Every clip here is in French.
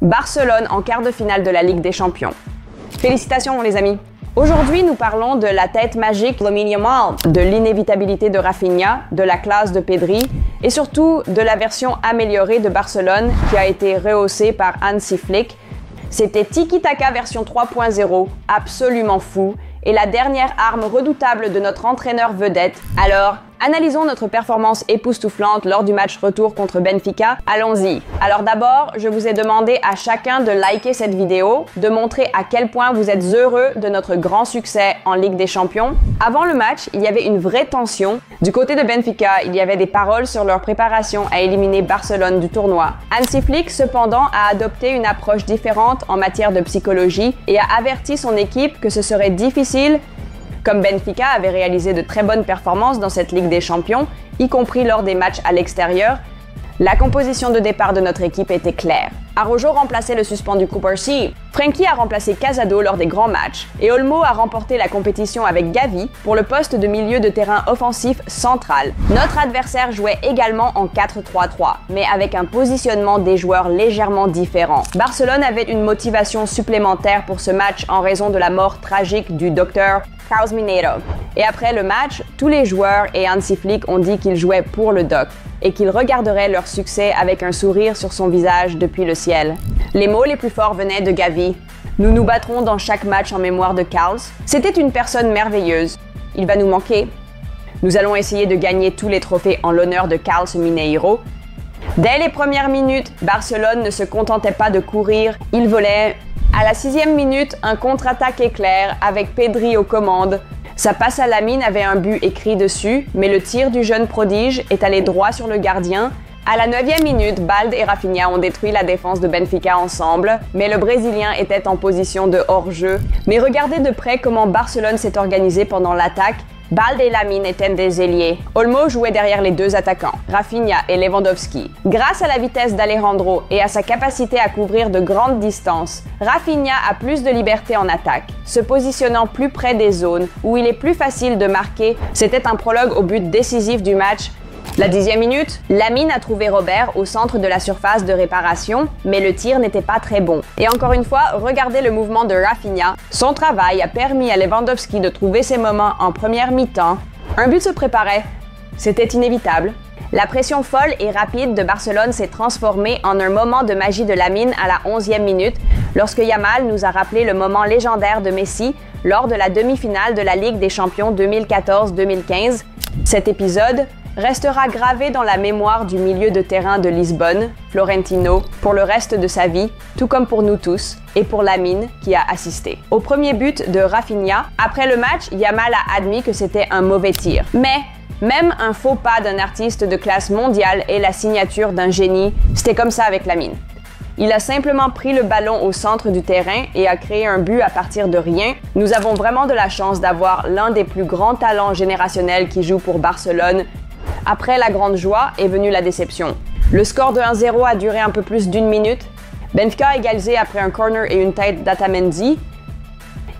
Barcelone en quart de finale de la Ligue des Champions. Félicitations les amis! Aujourd'hui, nous parlons de la tête magique de Lamine Yamal, de l'inévitabilité de Rafinha, de la classe de Pedri et surtout de la version améliorée de Barcelone qui a été rehaussée par Hansi Flick. C'était Tiki-Taka version 3.0, absolument fou, et la dernière arme redoutable de notre entraîneur vedette. Alors, analysons notre performance époustouflante lors du match retour contre Benfica. Allons-y. Alors d'abord, je vous ai demandé à chacun de liker cette vidéo, de montrer à quel point vous êtes heureux de notre grand succès en Ligue des Champions. Avant le match, il y avait une vraie tension. Du côté de Benfica, il y avait des paroles sur leur préparation à éliminer Barcelone du tournoi. Hansi Flick, cependant, a adopté une approche différente en matière de psychologie et a averti son équipe que ce serait difficile. Comme Benfica avait réalisé de très bonnes performances dans cette Ligue des Champions, y compris lors des matchs à l'extérieur, la composition de départ de notre équipe était claire. Araujo remplaçait le suspendu Cubarsí, Frenkie a remplacé Casado lors des grands matchs, et Olmo a remporté la compétition avec Gavi pour le poste de milieu de terrain offensif central. Notre adversaire jouait également en 4-3-3, mais avec un positionnement des joueurs légèrement différent. Barcelone avait une motivation supplémentaire pour ce match en raison de la mort tragique du docteur Carlos Mineiro. Et après le match, tous les joueurs et Hansi Flick ont dit qu'ils jouaient pour le doc et qu'ils regarderaient leur succès avec un sourire sur son visage depuis le ciel. Les mots les plus forts venaient de Gavi. Nous nous battrons dans chaque match en mémoire de Carlos. C'était une personne merveilleuse. Il va nous manquer. Nous allons essayer de gagner tous les trophées en l'honneur de Carlos Mineiro. Dès les premières minutes, Barcelone ne se contentait pas de courir, il volait. À la 6e minute, un contre-attaque éclair avec Pedri aux commandes. Sa passe à Lamine avait un but écrit dessus, mais le tir du jeune prodige est allé droit sur le gardien. À la 9e minute, Balde et Rafinha ont détruit la défense de Benfica ensemble, mais le Brésilien était en position de hors-jeu. Mais regardez de près comment Barcelone s'est organisé pendant l'attaque. Balde et Lamine étaient des ailiers. Olmo jouait derrière les deux attaquants, Rafinha et Lewandowski. Grâce à la vitesse d'Alejandro et à sa capacité à couvrir de grandes distances, Rafinha a plus de liberté en attaque, se positionnant plus près des zones où il est plus facile de marquer. C'était un prologue au but décisif du match. La 10e minute, Lamine a trouvé Robert au centre de la surface de réparation, mais le tir n'était pas très bon. Et encore une fois, regardez le mouvement de Rafinha. Son travail a permis à Lewandowski de trouver ses moments en première mi-temps. Un but se préparait. C'était inévitable. La pression folle et rapide de Barcelone s'est transformée en un moment de magie de Lamine à la 11e minute, lorsque Yamal nous a rappelé le moment légendaire de Messi lors de la demi-finale de la Ligue des Champions 2014-2015. Cet épisode restera gravé dans la mémoire du milieu de terrain de Lisbonne, Florentino, pour le reste de sa vie, tout comme pour nous tous, et pour Lamine qui a assisté. Au premier but de Rafinha, après le match, Yamal a admis que c'était un mauvais tir. Mais même un faux pas d'un artiste de classe mondiale est la signature d'un génie. C'était comme ça avec Lamine. Il a simplement pris le ballon au centre du terrain et a créé un but à partir de rien. Nous avons vraiment de la chance d'avoir l'un des plus grands talents générationnels qui joue pour Barcelone. Après la grande joie est venue la déception. Le score de 1-0 a duré un peu plus d'1 minute. Benfica a égalisé après un corner et une tête d'Otamendi.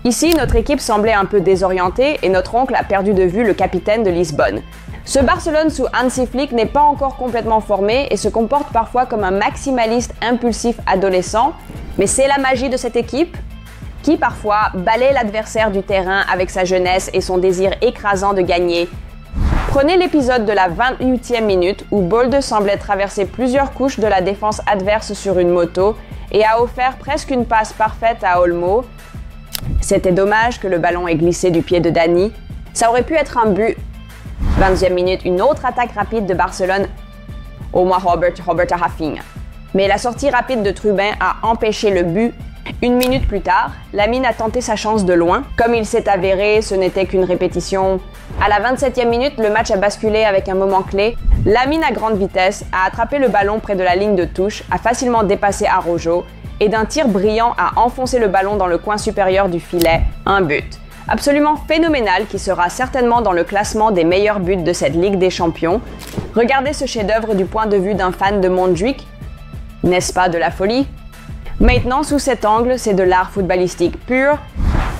Ici, notre équipe semblait un peu désorientée et notre oncle a perdu de vue le capitaine de Lisbonne. Ce Barcelone sous Hansi Flick n'est pas encore complètement formé et se comporte parfois comme un maximaliste impulsif adolescent, mais c'est la magie de cette équipe qui parfois balaie l'adversaire du terrain avec sa jeunesse et son désir écrasant de gagner. Prenez l'épisode de la 28e minute où Balde semblait traverser plusieurs couches de la défense adverse sur une moto et a offert presque une passe parfaite à Olmo. C'était dommage que le ballon ait glissé du pied de Dani. Ça aurait pu être un but. 20e minute, une autre attaque rapide de Barcelone, au moins Roberto Rafinha. Mais la sortie rapide de Trubin a empêché le but. 1 minute plus tard, Lamine a tenté sa chance de loin. Comme il s'est avéré, ce n'était qu'une répétition. À la 27e minute, le match a basculé avec un moment clé. Lamine à grande vitesse a attrapé le ballon près de la ligne de touche, a facilement dépassé Araujo et d'un tir brillant a enfoncé le ballon dans le coin supérieur du filet. Un but. Absolument phénoménal qui sera certainement dans le classement des meilleurs buts de cette Ligue des Champions. Regardez ce chef-d'œuvre du point de vue d'un fan de Montjuic. N'est-ce pas de la folie? Maintenant, sous cet angle, c'est de l'art footballistique pur.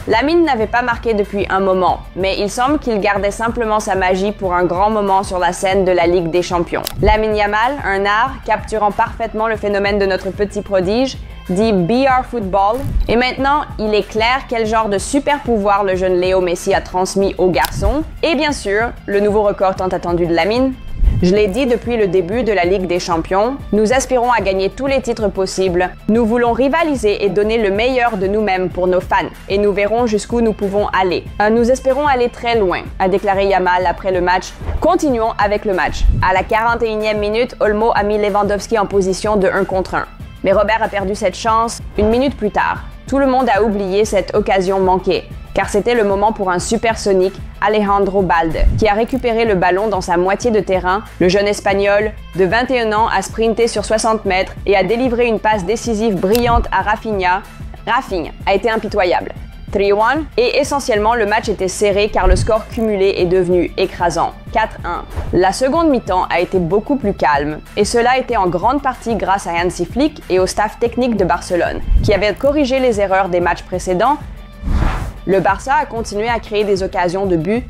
Lamine n'avait pas marqué depuis un moment, mais il semble qu'il gardait simplement sa magie pour un grand moment sur la scène de la Ligue des Champions. Lamine Yamal, un art, capturant parfaitement le phénomène de notre petit prodige, dit BR Football. Et maintenant, il est clair quel genre de super pouvoir le jeune Léo Messi a transmis aux garçons. Et bien sûr, le nouveau record tant attendu de Lamine. Je l'ai dit depuis le début de la Ligue des Champions, nous aspirons à gagner tous les titres possibles. Nous voulons rivaliser et donner le meilleur de nous-mêmes pour nos fans. Et nous verrons jusqu'où nous pouvons aller. Nous espérons aller très loin, a déclaré Yamal après le match. Continuons avec le match. À la 41e minute, Olmo a mis Lewandowski en position de 1 contre 1. Mais Robert a perdu cette chance une minute plus tard. Tout le monde a oublié cette occasion manquée, car c'était le moment pour un supersonique, Alejandro Balde, qui a récupéré le ballon dans sa moitié de terrain. Le jeune Espagnol, de 21 ans, a sprinté sur 60 mètres et a délivré une passe décisive brillante à Rafinha. Rafinha a été impitoyable. 3-1, et essentiellement le match était serré car le score cumulé est devenu écrasant, 4-1. La seconde mi-temps a été beaucoup plus calme, et cela était en grande partie grâce à Hansi Flick et au staff technique de Barcelone, qui avait corrigé les erreurs des matchs précédents. Le Barça a continué à créer des occasions de but.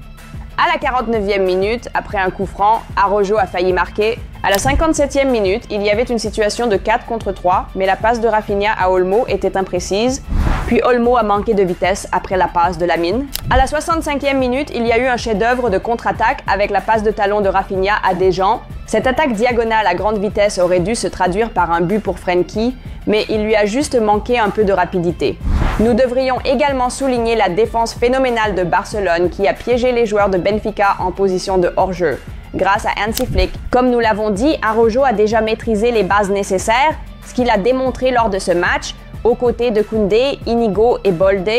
À la 49e minute, après un coup franc, Araujo a failli marquer. À la 57e minute, il y avait une situation de 4 contre 3, mais la passe de Rafinha à Olmo était imprécise. Puis Olmo a manqué de vitesse après la passe de Lamine. À la 65e minute, il y a eu un chef-d'œuvre de contre-attaque avec la passe de talon de Rafinha à Deschamps. Cette attaque diagonale à grande vitesse aurait dû se traduire par un but pour Frenkie, mais il lui a juste manqué un peu de rapidité. Nous devrions également souligner la défense phénoménale de Barcelone qui a piégé les joueurs de Benfica en position de hors-jeu. Grâce à Hansi Flick, comme nous l'avons dit, Araujo a déjà maîtrisé les bases nécessaires, ce qu'il a démontré lors de ce match, aux côtés de Koundé, Inigo et Bolde.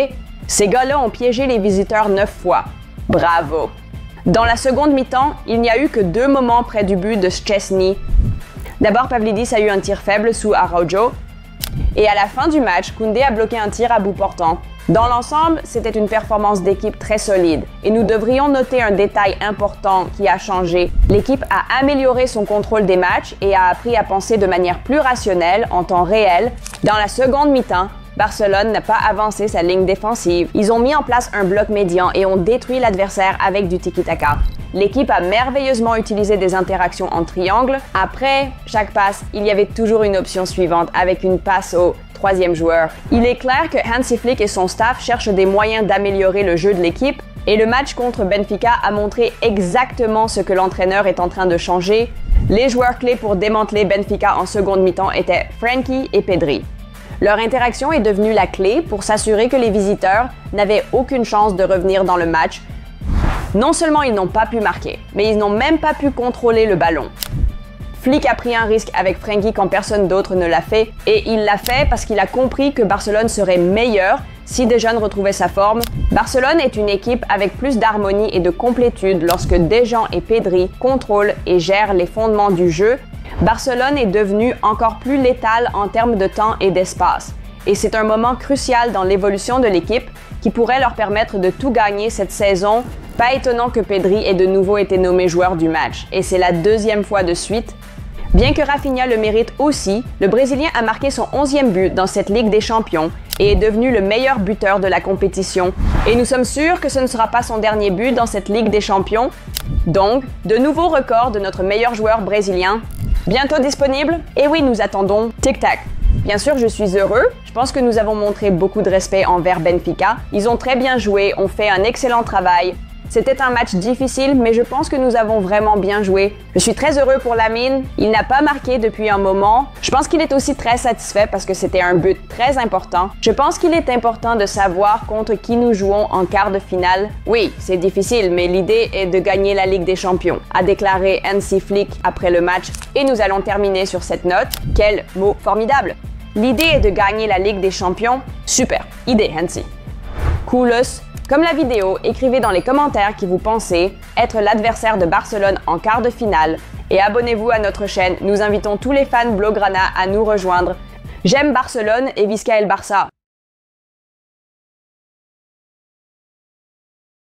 Ces gars-là ont piégé les visiteurs 9 fois. Bravo! Dans la seconde mi-temps, il n'y a eu que 2 moments près du but de Szczesny. D'abord, Pavlidis a eu un tir faible sous Araujo. Et à la fin du match, Koundé a bloqué un tir à bout portant. Dans l'ensemble, c'était une performance d'équipe très solide. Et nous devrions noter un détail important qui a changé. L'équipe a amélioré son contrôle des matchs et a appris à penser de manière plus rationnelle, en temps réel. Dans la seconde mi-temps, Barcelone n'a pas avancé sa ligne défensive. Ils ont mis en place un bloc médian et ont détruit l'adversaire avec du tiki-taka. L'équipe a merveilleusement utilisé des interactions en triangle. Après chaque passe, il y avait toujours une option suivante avec une passe au 3e joueur. Il est clair que Hansi Flick et son staff cherchent des moyens d'améliorer le jeu de l'équipe et le match contre Benfica a montré exactement ce que l'entraîneur est en train de changer. Les joueurs clés pour démanteler Benfica en seconde mi-temps étaient Frenkie et Pedri. Leur interaction est devenue la clé pour s'assurer que les visiteurs n'avaient aucune chance de revenir dans le match. Non seulement ils n'ont pas pu marquer, mais ils n'ont même pas pu contrôler le ballon. Flick a pris un risque avec Frenkie quand personne d'autre ne l'a fait, et il l'a fait parce qu'il a compris que Barcelone serait meilleur si Deschamps retrouvait sa forme. Barcelone est une équipe avec plus d'harmonie et de complétude lorsque Deschamps et Pedri contrôlent et gèrent les fondements du jeu. Barcelone est devenu encore plus létal en termes de temps et d'espace. Et c'est un moment crucial dans l'évolution de l'équipe qui pourrait leur permettre de tout gagner cette saison. Pas étonnant que Pedri ait de nouveau été nommé joueur du match, et c'est la 2e fois de suite. Bien que Rafinha le mérite aussi, le Brésilien a marqué son 11e but dans cette Ligue des Champions et est devenu le meilleur buteur de la compétition. Et nous sommes sûrs que ce ne sera pas son dernier but dans cette Ligue des Champions. Donc, de nouveaux records de notre meilleur joueur brésilien. Bientôt disponible? Et oui, nous attendons tic-tac. Bien sûr, je suis heureux. Je pense que nous avons montré beaucoup de respect envers Benfica. Ils ont très bien joué, ont fait un excellent travail. C'était un match difficile, mais je pense que nous avons vraiment bien joué. Je suis très heureux pour Lamine. Il n'a pas marqué depuis un moment. Je pense qu'il est aussi très satisfait parce que c'était un but très important. Je pense qu'il est important de savoir contre qui nous jouons en quart de finale. Oui, c'est difficile, mais l'idée est de gagner la Ligue des Champions, a déclaré Hansi Flick après le match. Et nous allons terminer sur cette note. Quel mot formidable! L'idée est de gagner la Ligue des Champions. Super, idée Hansi. Coolus. Comme la vidéo, écrivez dans les commentaires qui vous pensez être l'adversaire de Barcelone en quart de finale et abonnez-vous à notre chaîne. Nous invitons tous les fans Blaugrana à nous rejoindre. J'aime Barcelone et Visca el Barça.